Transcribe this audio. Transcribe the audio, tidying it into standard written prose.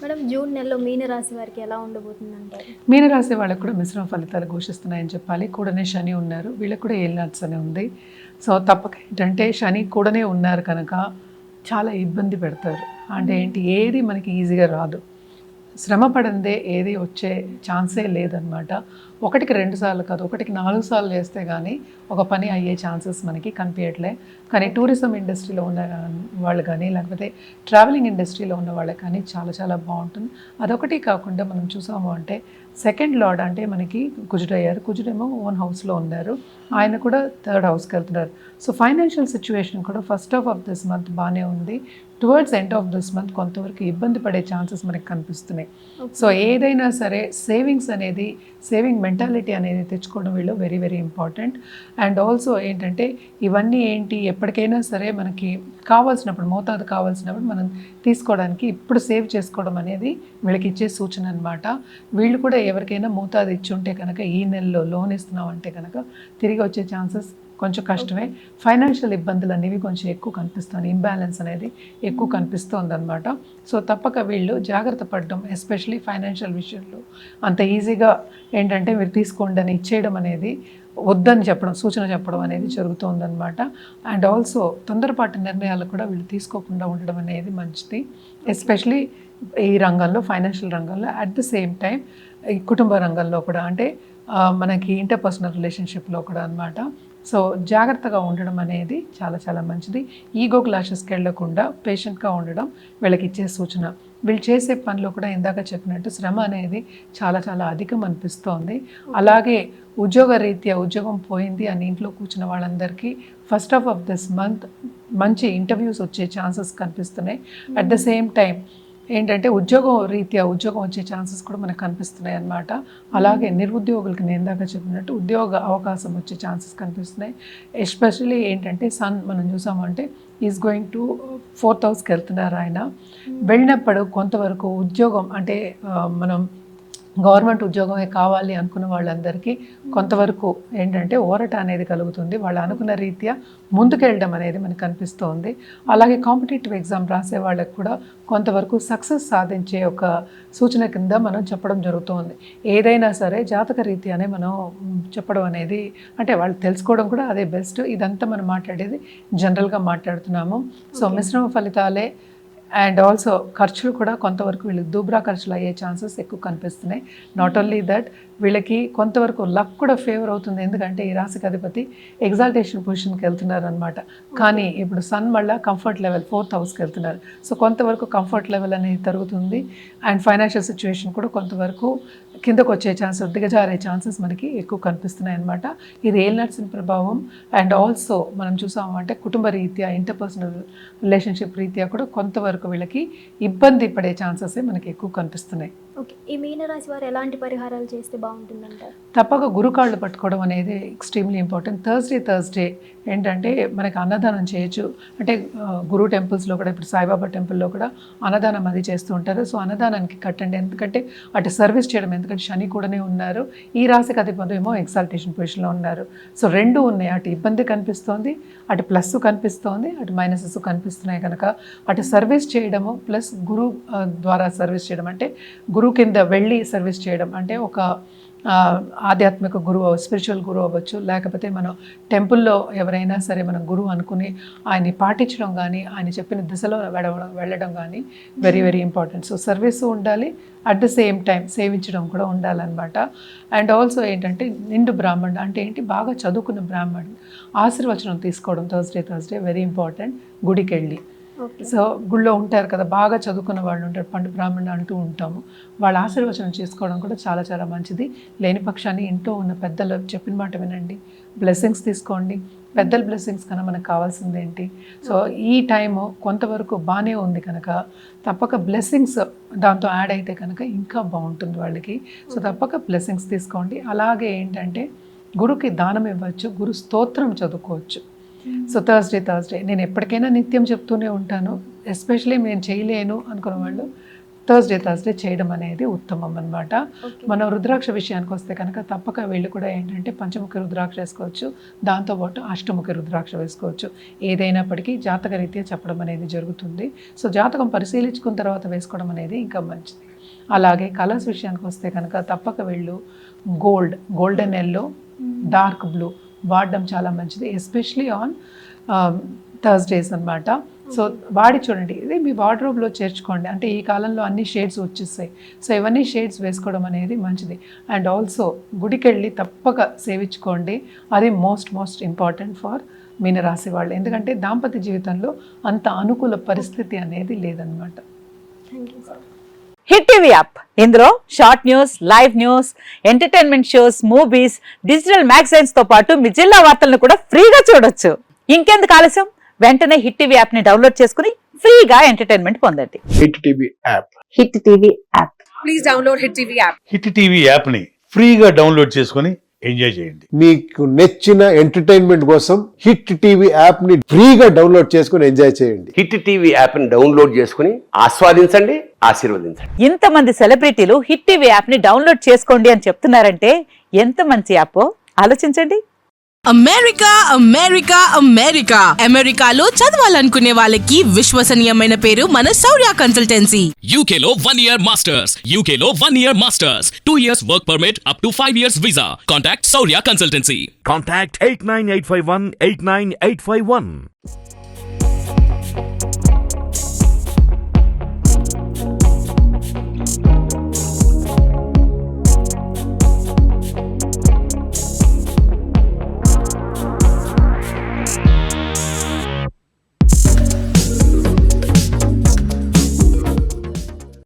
Madam June నెలలో మీనరాశి వారికి ఎలా ఉండబోతుందంటారు? మీనరాశి వాళ్ళకు కూడా మిశ్రమ ఫలితాలు ఘోషిస్తున్నాయని చెప్పాలి. కూడానే శని ఉన్నారు, వీళ్ళకి కూడా ఏలినాట్స్ అని ఉంది. సో తప్పక ఏంటంటే శని కూడానే ఉన్నారు కనుక చాలా ఇబ్బంది పెడతారు. అంటే ఏంటి, ఏది మనకి ఈజీగా రాదు, శ్రమ పడందే ఏది వచ్చే ఛాన్సే లేదనమాట. ఒకటికి 2 సార్లు కాదు, ఒకటికి 4 సార్లు చేస్తే కానీ ఒక పని అయ్యే ఛాన్సెస్ మనకి కనిపించట్లే. కానీ టూరిజం ఇండస్ట్రీలో ఉన్న వాళ్ళు కానీ, లేకపోతే ట్రావెలింగ్ ఇండస్ట్రీలో ఉన్న వాళ్ళకి కానీ చాలా చాలా బాగుంటుంది. అదొకటి కాకుండా మనం చూసాము అంటే సెకండ్ లార్డ్ అంటే మనకి కుజుడయ్యారు. కుజుడేమో ఓన్ హౌస్లో ఉన్నారు, ఆయన కూడా 3rd హౌస్కి వెళ్తున్నారు. సో ఫైనాన్షియల్ సిచ్యువేషన్ కూడా first half of this month బాగానే ఉంది. Towards end of this month కొంతవరకు ఇబ్బంది పడే ఛాన్సెస్ మనకి కనిపిస్తున్నాయి. సో ఏదైనా సరే సేవింగ్స్ అనేది, సేవింగ్ మెంటాలిటీ అనేది తెచ్చుకోవడం వీళ్ళు very very important. And also ఏంటంటే ఇవన్నీ ఏంటి, ఎప్పటికైనా సరే మనకి కావాల్సినప్పుడు, మోతాదు కావాల్సినప్పుడు మనం తీసుకోవడానికి ఇప్పుడు సేవ్ చేసుకోవడం అనేది వీళ్ళకి ఇచ్చే సూచన అనమాట. వీళ్ళు కూడా ఎవరికైనా మోతాదు ఇచ్చి ఉంటే కనుక ఈ నెలలో లోన్ ఇస్తున్నాం అంటే కనుక తిరిగి వచ్చే ఛాన్సెస్ కొంచెం కష్టమే. ఫైనాన్షియల్ ఇబ్బందులు అనేవి కొంచెం ఎక్కువ కనిపిస్తుంది, ఇంబ్యాలెన్స్ అనేది ఎక్కువ కనిపిస్తుంది అనమాట. సో తప్పక వీళ్ళు జాగ్రత్త పడడం, ఎస్పెషలీ ఫైనాన్షియల్ విషయంలో అంత ఈజీగా ఏంటంటే మీరు తీసుకోండి అని ఇచ్చేయడం అనేది, వద్దని చెప్పడం, సూచన చెప్పడం అనేది జరుగుతుందన్నమాట. అండ్ ఆల్సో తొందరపాటు నిర్ణయాలు కూడా వీళ్ళు తీసుకోకుండా ఉండడం అనేది మంచిది, ఎస్పెషలీ ఈ రంగంలో, ఫైనాన్షియల్ రంగంలో. అట్ ద సేమ్ టైం ఈ కుటుంబ రంగంలో కూడా, అంటే మనకి ఇంటర్పర్సనల్ రిలేషన్షిప్లో కూడా అనమాట. సో జాగ్రత్తగా ఉండడం అనేది చాలా చాలా మంచిది. ఈగో క్లాషెస్కి వెళ్ళకుండా పేషెంట్గా ఉండడం వీళ్ళకి ఇచ్చే సూచన. వీళ్ళు చేసే పనిలో కూడా ఇందాక చెప్పినట్టు శ్రమ అనేది చాలా చాలా అధికం అనిపిస్తోంది. అలాగే ఉద్యోగ రీత్యా ఉద్యోగం పోయింది అని ఇంట్లో కూర్చున్న వాళ్ళందరికీ first half of this month మంచి ఇంటర్వ్యూస్ వచ్చే ఛాన్సెస్ కనిపిస్తున్నాయి. అట్ ద సేమ్ టైం ఏంటంటే ఉద్యోగం రీత్యా ఉద్యోగం వచ్చే ఛాన్సెస్ కూడా మనకు కనిపిస్తున్నాయి అన్నమాట. అలాగే నిరుద్యోగులకి నేను ఇందాక చెప్పినట్టు ఉద్యోగ అవకాశం వచ్చే ఛాన్సెస్ కనిపిస్తున్నాయి. ఎస్పెషలీ ఏంటంటే సన్ మనం చూసామంటే ఈజ్ గోయింగ్ టు 4th హౌస్కి వెళ్తున్నారు ఆయన. వెళ్ళినప్పుడు కొంతవరకు ఉద్యోగం అంటే మనం గవర్నమెంట్ ఉద్యోగమే కావాలి అనుకున్న వాళ్ళందరికీ కొంతవరకు ఏంటంటే ఊరట అనేది కలుగుతుంది. వాళ్ళు అనుకున్న రీత్యా ముందుకెళ్ళడం అనేది మనకు కనిపిస్తోంది. అలాగే కాంపిటేటివ్ ఎగ్జామ్ రాసే వాళ్ళకి కూడా కొంతవరకు సక్సెస్ సాధించే ఒక సూచన కింద మనం చెప్పడం జరుగుతుంది. ఏదైనా సరే జాతక రీత్యానే మనం చెప్పడం అనేది, అంటే వాళ్ళు తెలుసుకోవడం కూడా అదే బెస్ట్. ఇదంతా మనం మాట్లాడేది జనరల్గా మాట్లాడుతున్నాము. సో మిశ్రమ ఫలితాలే. అండ్ ఆల్సో ఖర్చులు కూడా కొంతవరకు వీళ్ళకి దూబ్రా ఖర్చులు అయ్యే ఛాన్సెస్ ఎక్కువ కనిపిస్తున్నాయి. నాట్ ఓన్లీ దట్, వీళ్ళకి కొంతవరకు లక్ కూడా ఫేవర్ అవుతుంది. ఎందుకంటే ఈ రాశికి అధిపతి ఎగ్జాల్టేషన్ పొజిషన్కి వెళ్తున్నారు అనమాట. కానీ ఇప్పుడు సన్ మళ్ళీ కంఫర్ట్ లెవెల్ 4th హౌస్కి వెళ్తున్నారు. సో కొంతవరకు కంఫర్ట్ లెవెల్ అనేది తరుగుతుంది. అండ్ ఫైనాన్షియల్ సిచ్యువేషన్ కూడా కొంతవరకు కిందకు వచ్చే ఛాన్సెస్, దిగజారే ఛాన్సెస్ మనకి ఎక్కువ కనిపిస్తున్నాయి అనమాట. ఇది ఏలినాట్స్ ప్రభావం. అండ్ ఆల్సో మనం చూసామంటే కుటుంబ రీత్యా, ఇంటర్పర్సనల్ రిలేషన్షిప్ రీత్యా కూడా కొంతవరకు వీళ్ళకి ఇబ్బంది పడే ఛాన్సెస్ మనకి ఎక్కువ కనిపిస్తున్నాయి. ఓకే, ఈ మీనరాశి వారు ఎలాంటి పరిహారాలు చేస్తే బాగుంటుందంటారు? తప్పక గురుకాళ్ళు పట్టుకోవడం అనేది ఎక్స్ట్రీమ్లీ ఇంపార్టెంట్. థర్స్డే ఏంటంటే మనకి అన్నదానం చేయొచ్చు. అంటే గురు టెంపుల్స్లో కూడా, ఇప్పుడు సాయిబాబా టెంపుల్లో కూడా అన్నదానం అది చేస్తూ ఉంటారు. సో అన్నదానానికి కట్టండి, ఎందుకంటే అటు సర్వీస్ చేయడం, ఎందుకంటే శని కూడానే ఉన్నారు, ఈ రాశికి అధిపతి ఏమో ఎగ్జాల్టేషన్ పొజిషన్లో ఉన్నారు. సో రెండు ఉన్నాయి, అటు ఇబ్బంది కనిపిస్తోంది, అటు ప్లస్ కనిపిస్తోంది, అటు మైనసెస్ కనిపిస్తున్నాయి. కనుక అటు సర్వీస్ చేయడము ప్లస్ గురు ద్వారా సర్వీస్ చేయడం, అంటే గురువు కింద వెళ్ళి సర్వీస్ చేయడం, అంటే ఒక ఆధ్యాత్మిక గురువు, స్పిరిచువల్ గురువు అవ్వచ్చు, లేకపోతే మనం టెంపుల్లో ఎవరైనా సరే మనం గురువు అనుకుని ఆయన్ని పాటించడం కానీ, ఆయన చెప్పిన దిశలో వెళ్ళడం కానీ very very important. So service ఉండాలి, అట్ ద సేమ్ టైం సేవించడం కూడా ఉండాలన్నమాట. అండ్ ఆల్సో ఏంటంటే నిండు బ్రాహ్మణుడు అంటే ఏంటి, బాగా చదువుకున్న బ్రాహ్మణుడు ఆశీర్వచనం తీసుకోవడం థర్స్డే వెరీ ఇంపార్టెంట్. గుడికి వెళ్ళి, సో గుళ్ళో ఉంటారు కదా, బాగా చదువుకున్న వాళ్ళు ఉంటారు, పండు బ్రాహ్మణులు అంటూ ఉంటాము, వాళ్ళ ఆశీర్వచనం చేసుకోవడం కూడా చాలా చాలా మంచిది. లేని పక్షాన్ని ఇంట్లో ఉన్న పెద్దలు చెప్పిన మాట వినండి, బ్లెస్సింగ్స్ తీసుకోండి. పెద్దల బ్లెస్సింగ్స్ కన్నా మనకు కావాల్సింది ఏంటి? సో ఈ టైము కొంతవరకు బాగానే ఉంది కనుక తప్పక బ్లెస్సింగ్స్ దాంతో యాడ్ అయితే కనుక ఇంకా బాగుంటుంది వాళ్ళకి. సో తప్పక బ్లెస్సింగ్స్ తీసుకోండి. అలాగే ఏంటంటే గురుకి దానం ఇవ్వచ్చు, గురు స్తోత్రం చదువుకోవచ్చు. సో థర్స్డే నేను ఎప్పటికైనా నిత్యం చెప్తూనే ఉంటాను. ఎస్పెషలీ నేను చేయలేను అనుకున్న వాళ్ళు థర్స్డే చేయడం అనేది ఉత్తమం అన్నమాట. మనం రుద్రాక్ష విషయానికి వస్తే కనుక తప్పక వీళ్ళు కూడా ఏంటంటే పంచముఖి రుద్రాక్ష వేసుకోవచ్చు, దాంతోపాటు అష్టముఖి రుద్రాక్ష వేసుకోవచ్చు. ఏదైనప్పటికీ జాతక రీత్యా చెప్పడం అనేది జరుగుతుంది. సో జాతకం పరిశీలించుకున్న తర్వాత వేసుకోవడం అనేది ఇంకా మంచిది. అలాగే కలర్స్ విషయానికి వస్తే కనుక తప్పక వీళ్ళు గోల్డెన్ ఎల్లో, డార్క్ బ్లూ వాడడం చాలా మంచిది, ఎస్పెషలీ ఆన్ థర్స్డేస్ అన్నమాట. సో వాడి చూడండి, ఇది మీ వార్డ్రోబ్లో చేర్చుకోండి. అంటే ఈ కాలంలో అన్ని షేడ్స్ వచ్చేస్తాయి. సో ఇవన్నీ షేడ్స్ వేసుకోవడం అనేది మంచిది. అండ్ ఆల్సో గుడికి వెళ్ళి తప్పక సేవించుకోండి. అది మోస్ట్ ఇంపార్టెంట్ ఫర్ మీనరాశి వాళ్ళు. ఎందుకంటే దాంపత్య జీవితంలో అంత అనుకూల పరిస్థితి అనేది లేదనమాట. Thank you sir. Hit TV app, ఇందులో short news, live news, entertainment shows, movies, digital magazines తో పాటు మీ జిల్లా వార్తలను కూడా ఫ్రీగా చూడొచ్చు. ఇంకెందుకు ఆలస్యం, వెంటనే హిట్ టీవీ యాప్ ని డౌన్లోడ్ చేసుకుని ఫ్రీగా ఎంటర్టైన్మెంట్ పొందండి. Hit TV app. Hit TV app. Please download hit TV app. Hit TV యాప్ని ఫ్రీగా డౌన్లోడ్ చేసుకొని ఎంజాయ్ చేయండి. మీకు నచ్చిన ఎంటర్టైన్మెంట్ కోసం హిట్ టీవీ యాప్ ని ఫ్రీగా డౌన్లోడ్ చేసుకొని ఎంజాయ్ చేయండి. హిట్ టీవీ యాప్ ని డౌన్లోడ్ చేసుకుని ఆస్వాదించండి, ఆశీర్వదించండి. ఇంతమంది సెలబ్రిటీలు హిట్ టీవీ యాప్ ని డౌన్లోడ్ చేసుకోండి అని చెప్తున్నారంటే ఎంత మంచి యాప్ ఆలోచించండి. అమెరికా అమెరికాలో చదవాలనుకునే వాళ్ళకి విశ్వసనీయమైన పేరు మన శౌర్య కన్సల్టెన్సీ. UK లో 1 year masters, UK లో 1 year masters, 2 years work permit up to 5 years visa. Contact Saurya Consultancy. Contact 89851 89851.